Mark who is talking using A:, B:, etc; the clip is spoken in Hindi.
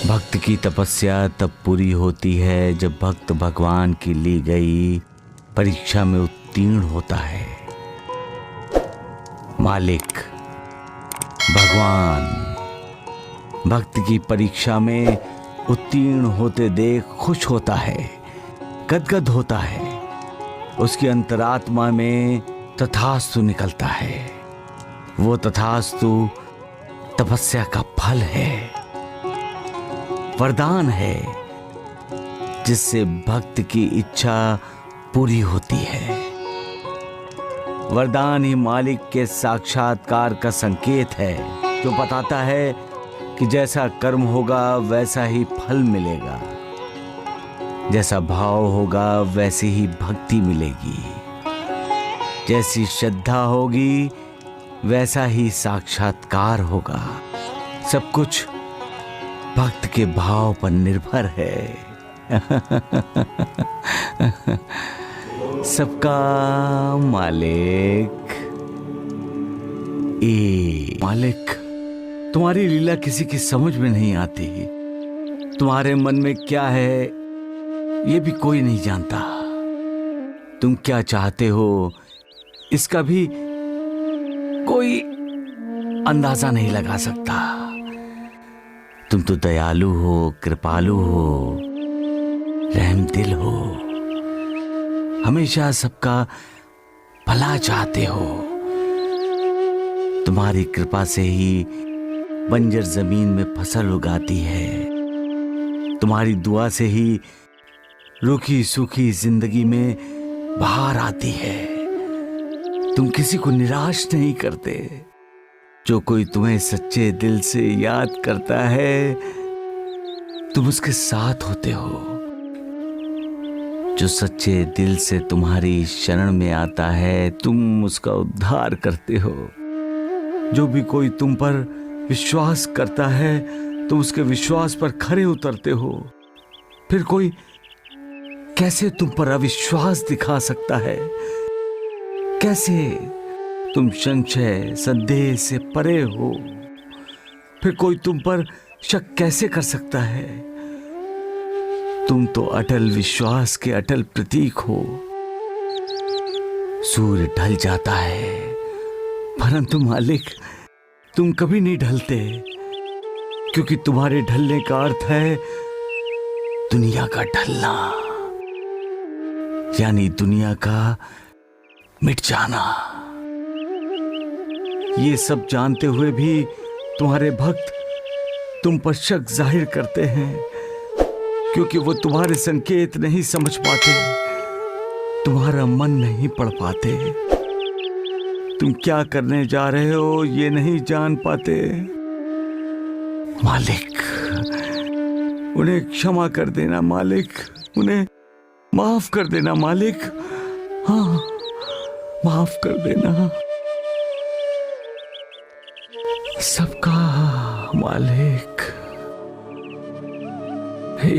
A: भक्त की तपस्या तब पूरी होती है जब भक्त भगवान की ली गई परीक्षा में उत्तीर्ण होता है। मालिक भगवान भक्त की परीक्षा में उत्तीर्ण होते देख खुश होता है, गदगद होता है। उसकी अंतरात्मा में तथास्तु निकलता है। वो तथास्तु तपस्या का फल है, वरदान है जिससे भक्त की इच्छा पूरी होती है। वरदान ही मालिक के साक्षात्कार का संकेत है, जो बताता है कि जैसा कर्म होगा वैसा ही फल मिलेगा, जैसा भाव होगा वैसी ही भक्ति मिलेगी, जैसी श्रद्धा होगी वैसा ही साक्षात्कार होगा। सब कुछ भक्त के भाव पर निर्भर है। सबका मालिक मालिक, तुम्हारी लीला किसी की समझ में नहीं आती। तुम्हारे मन में क्या है ये भी कोई नहीं जानता। तुम क्या चाहते हो इसका भी कोई अंदाजा नहीं लगा सकता। तुम तो दयालु हो, कृपालु हो, रहमदिल हो, हमेशा सबका भला चाहते हो। तुम्हारी कृपा से ही बंजर जमीन में फसल उगाती है। तुम्हारी दुआ से ही रूखी सूखी जिंदगी में बहार आती है। तुम किसी को निराश नहीं करते। जो कोई तुम्हें सच्चे दिल से याद करता है तुम उसके साथ होते हो। जो सच्चे दिल से तुम्हारी शरण में आता है तुम उसका उद्धार करते हो। जो भी कोई तुम पर विश्वास करता है तुम उसके विश्वास पर खरे उतरते हो। फिर कोई कैसे तुम पर अविश्वास दिखा सकता है? कैसे? तुम संशय संदेह से परे हो। फिर कोई तुम पर शक कैसे कर सकता है? तुम तो अटल विश्वास के अटल प्रतीक हो। सूर्य ढल जाता है परंतु मालिक तुम कभी नहीं ढलते, क्योंकि तुम्हारे ढलने का अर्थ है दुनिया का ढलना, यानी दुनिया का मिट जाना। ये सब जानते हुए भी तुम्हारे भक्त तुम पर शक जाहिर करते हैं, क्योंकि वो तुम्हारे संकेत नहीं समझ पाते, तुम्हारा मन नहीं पढ़ पाते। तुम क्या करने जा रहे हो ये नहीं जान पाते। मालिक उन्हें क्षमा कर देना मालिक, उन्हें माफ कर देना मालिक। हाँ, माफ कर देना। सबका मालिक हे